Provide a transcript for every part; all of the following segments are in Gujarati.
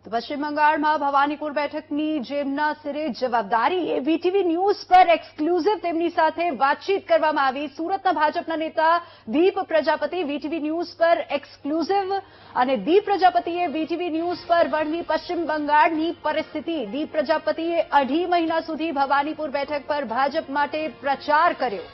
તો પશ્ચિમ બંગાળમાં ભવાનીપુર બેઠકની જેમના સિરે જવાબદારી એ વીટીવી ન્યૂઝ પર એક્સક્લુઝિવ તેમની સાથે વાતચીત કરવામાં આવી. સુરતના ભાજપના નેતા દીપ પ્રજાપતિ વીટીવી ન્યૂઝ પર એક્સક્લુઝિવ અને દીપ પ્રજાપતિએ વીટીવી ન્યૂઝ પર વર્ણવી પશ્ચિમ બંગાળની પરિસ્થિતિ. દીપ પ્રજાપતિએ 2.5 મહિના સુધી ભવાનીપુર બેઠક પર ભાજપ માટે પ્રચાર કર્યો.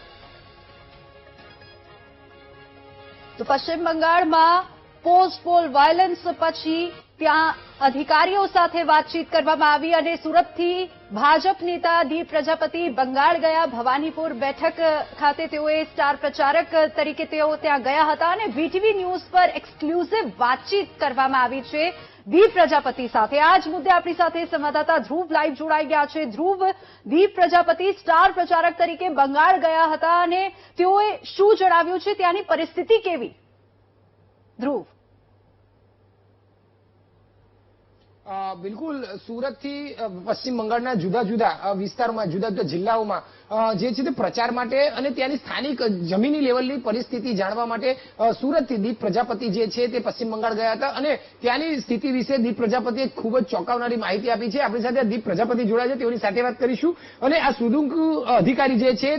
તો પશ્ચિમ બંગાળમાં પોસ્ટ પોલ વાયલન્સ પછી ત્યાં અધિકારીઓ સાથે વાતચીત કરવામાં આવી અને સુરતથી ભાજપ નેતા દીપ પ્રજાપતિ બંગાળ ગયા. ભવાનીપુર બેઠક ખાતે તેઓએ સ્ટાર પ્રચારક તરીકે તેઓ ત્યાં ગયા હતા અને વીટીવી ન્યૂઝ પર એક્સક્લુઝિવ વાતચીત કરવામાં આવી છે દીપ પ્રજાપતિ સાથે. આ જ મુદ્દે આપણી સાથે સંવાદદાતા ધ્રુવ લાઈવ જોડાઈ ગયા છે. ધ્રુવ, દીપ પ્રજાપતિ સ્ટાર પ્રચારક તરીકે બંગાળ ગયા હતા અને તેઓએ શું જણાવ્યું છે, ત્યાંની પરિસ્થિતિ કેવી? ધ્રુવ. બિલકુલ, સુરતથી પશ્ચિમ બંગાળના જુદા જુદા વિસ્તારોમાં, જુદા જુદા જિલ્લાઓમાં જે છે તે પ્રચાર માટે અને ત્યાંની સ્થાનિક જમીની લેવલની પરિસ્થિતિ જાણવા માટે સુરતથી દીપ પ્રજાપતિ જે છે તે પશ્ચિમ બંગાળ ગયા હતા અને ત્યાંની સ્થિતિ વિશે દીપ પ્રજાપતિએ ખૂબ જ ચોંકાવનારી માહિતી આપી છે. આપણી સાથે દીપ પ્રજાપતિ જોડાયા છે, તેઓની સાથે વાત કરીશું અને આ સુડુંક અધિકારી જે છે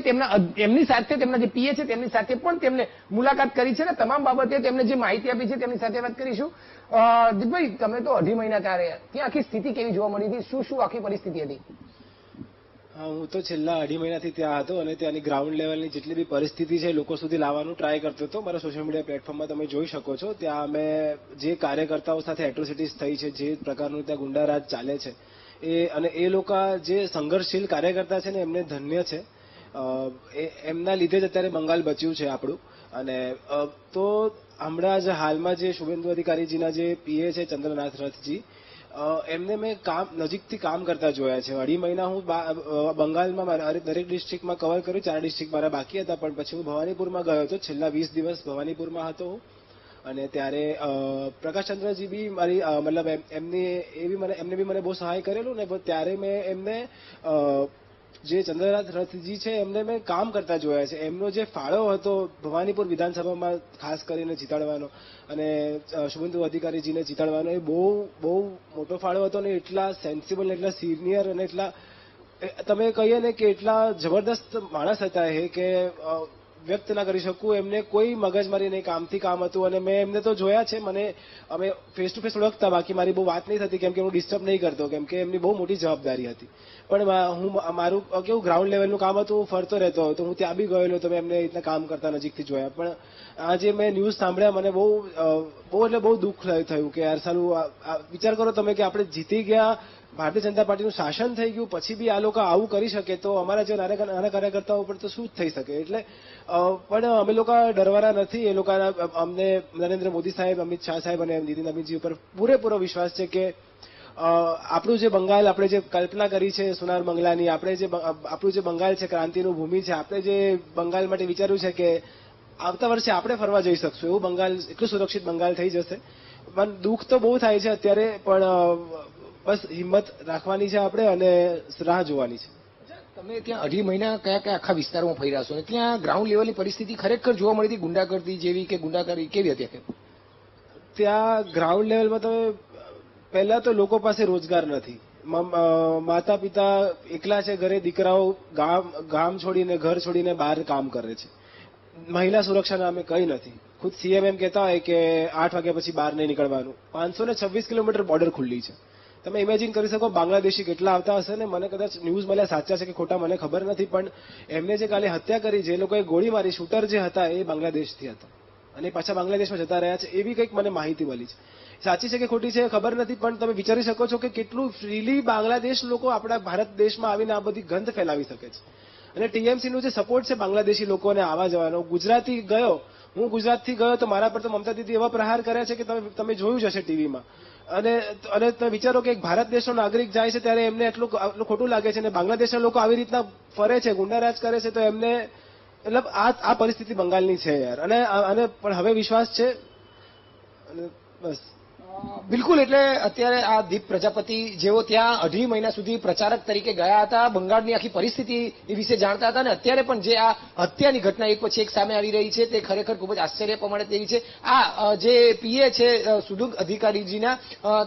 એમની સાથે, તેમના જે પીએ છે તેમની સાથે પણ તેમને મુલાકાત કરી છે અને તમામ બાબતે તેમને જે માહિતી આપી છે તેમની સાથે વાત કરીશું. દીપભાઈ, તમે તો 2.5 મહિના ત્યાં આખી સ્થિતિ કેવી જોવા મળી હતી? શું આખી પરિસ્થિતિ હતી? હું તો છેલ્લા 2.5 મહિનાથી ત્યાં હતો અને ત્યાંની ગ્રાઉન્ડ લેવલની જેટલી બી પરિસ્થિતિ છે લોકો સુધી લાવવાનું ટ્રાય કરતો હતો. મારા સોશિયલ મીડિયા પ્લેટફોર્મમાં તમે જોઈ શકો છો. ત્યાં અમે જે કાર્યકર્તાઓ સાથે એટ્રોસિટીઝ થઈ છે, જે પ્રકારનું ત્યાં ગુંડારાજ ચાલે છે, એ લોકો જે સંઘર્ષશીલ કાર્યકર્તા છે ને એમને ધન્ય છે. એમના લીધે જ અત્યારે બંગાળ બચ્યું છે આપણું. અને તો હમણાં જ હાલમાં જે શુભેન્દુ અધિકારીજીના જે પીએ છે ચંદ્રનાથ રથજી, એમને મેં નજીકથી કામ કરતા જોયા છે. 2.5 મહિના હું બંગાળમાં દરેક ડિસ્ટ્રિક્ટમાં કવર કર્યું. 4 ડિસ્ટ્રિક્ટ મારા બાકી હતા, પણ પછી હું ભવાનીપુરમાં ગયો હતો. છેલ્લા 20 દિવસ ભવાનીપુરમાં હતો હું. અને ત્યારે પ્રકાશચંદ્રજી બી મારી મતલબ એમને બી મને બહુ સહાય કરેલું ને. ત્યારે મેં એમને જે ચંદ્રનાથ રથજી છે એમને મેં કામ કરતા જોયા છે. એમનો જે ફાળો હતો ભવાનીપુર વિધાનસભામાં ખાસ કરીને જીતાડવાનો અને શુભેન્દુ અધિકારીજીને જીતાડવાનો, એ બહુ મોટો ફાળો હતો ને. એટલા સેન્સિબલ, એટલા સિનિયર અને એટલા તમે કહીએ ને કે એટલા જબરદસ્ત માણસ હતા એ કે વ્યક્ત ના કરી શકું. એમને કોઈ મગજમારી નહીં, કામથી કામ હતું. અને મેં એમને તો જોયા છે, અમે ફેસ ટુ ફેસ ઓળખતા, બાકી મારી બહુ વાત નહીં થતી કેમ કે હું ડિસ્ટર્બ નહીં કરતો, કેમ કે એમની બહુ મોટી જવાબદારી હતી. પણ મારું કેવું ગ્રાઉન્ડ લેવલનું કામ હતું, હું ફરતો રહેતો હતો. હું ત્યાં બી ગયેલો તો મેં એમને રીતના કામ કરતા નજીકથી જોયા. પણ આજે મેં ન્યૂઝ સાંભળ્યા, મને બહુ દુઃખ થયું કે યાર સાલું, વિચાર કરો તમે કે આપણે જીતી ગયા, ભારતીય જનતા પાર્ટીનું શાસન થઈ ગયું, પછી બી આ લોકો આવું કરી શકે તો અમારા જે નાના કાર્યકર્તાઓ પર તો શું થઈ શકે. એટલે પણ અમે લોકો ડરવાના નથી. એ લોકોના અમને નરેન્દ્ર મોદી સાહેબ, અમિત શાહ સાહેબ અને નીતિન અમિતજી ઉપર પૂરેપૂરો વિશ્વાસ છે કે આપણું જે બંગાળ, આપણે જે કલ્પના કરી છે સોનાર બંગલાની, આપણું જે બંગાળ છે ક્રાંતિનું ભૂમિ છે, આપણે જે બંગાળ માટે વિચાર્યું છે કે આવતા વર્ષે આપણે ફરવા જઈ શકશું, એવું બંગાળ, એટલું સુરક્ષિત બંગાળ થઈ જશે. પણ દુઃખ તો બહુ થાય છે અત્યારે, પણ બસ હિંમત રાખવાની છે આપણે અને રાહ જોવાની છે. તમે ત્યાં 2.5 મહિના કયા આખા વિસ્તારોમાં ફર્યા છો અને ત્યાં ગ્રાઉન્ડ લેવલની પરિસ્થિતિ ખરેખર જોવા મળી હતી? ગુંડાગર્દી જેવી કે ગુંડાગર્દી કેવી હતી? ત્યાં ગ્રાઉન્ડ લેવલમાં તમે પહેલા તો લોકો પાસે રોજગાર નથી. માતા પિતા એકલા છે ઘરે, દીકરાઓ ગામ છોડીને, ઘર છોડીને બહાર કામ કરે છે. મહિલા સુરક્ષાના અમે કંઈ નથી. ખુદ સીએમ એમ કહેતા હોય કે 8 વાગ્યા પછી બહાર નહીં નીકળવાનું. 526 કિલોમીટર બોર્ડર ખુલ્લી છે. તમે ઇમેજિન કરી શકો બાંગ્લાદેશી કેટલા આવતા હશે ને. મને કદાચ ન્યૂઝ મળ્યા સાચા છે કે ખોટા મને ખબર નથી, પણ એમને જે કાલે હત્યા કરી, જે લોકોએ ગોળી મારી, શૂટર જે હતા એ બાંગ્લાદેશથી હતા અને પાછા બાંગ્લાદેશમાં જતા રહ્યા છે, એવી કંઈક મને માહિતી મળી છે. સાચી છે કે ખોટી છે ખબર નથી, પણ તમે વિચારી શકો છો કે કેટલું ફ્રીલી બાંગ્લાદેશ લોકો આપણા ભારત દેશમાં આવીને આ બધી ગંધ ફેલાવી શકે છે. અને ટીએમસીનું જે સપોર્ટ છે બાંગ્લાદેશી લોકોને આવવા જવાનો. હું ગુજરાતથી ગયો તો મારા પર તો મમતા દીદી એવા પ્રહાર કર્યા છે કે તમે જોયું જ હશે ટીવીમાં. અને તમે વિચારો કે એક ભારત દેશનો નાગરિક જાય છે ત્યારે એમને એટલું ખોટું લાગે છે. અને બાંગ્લાદેશના લોકો આવી રીતના ફરે છે, ગુંડારાજ કરે છે, તો એમને મતલબ આ પરિસ્થિતિ બંગાળની છે યાર. અને પણ હવે વિશ્વાસ છે અને બસ. બિલકુલ, એટલે અત્યારે આ દીપ પ્રજાપતિ જેઓ ત્યાં 2.5 મહિના સુધી પ્રચારક તરીકે ગયા હતા, બંગાળની આખી પરિસ્થિતિ વિશે જાણતા હતા, અને અત્યારે પણ જે આ હત્યાની ઘટના એક પછી એક સામે આવી રહી છે તે ખરેખર ખૂબ જ આશ્ચર્ય પ્રમાણે તેવી છે. આ જે પીએ છે સુદુગ અધિકારીજીના,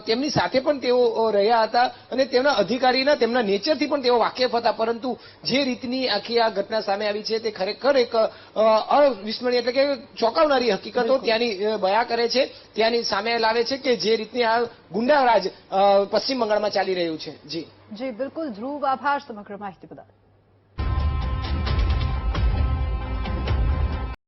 તેમની સાથે પણ તેઓ રહ્યા હતા અને તેમના અધિકારીના તેમના નેચરથી પણ તેઓ વાકેફ હતા, પરંતુ જે રીતની આખી આ ઘટના સામે આવી છે તે ખરેખર એક અવિસ્મરણીય એટલે કે ચોંકાવનારી હકીકતો ત્યાંની બયા કરે છે, ત્યાંની સામે લાવે છે કે જે રીતની આ ગુંડારાજ પશ્ચિમ બંગાળમાં ચાલી રહ્યું છે. જી બિલકુલ ધ્રુવ, આભાર સમગ્ર માહિતી બદલ.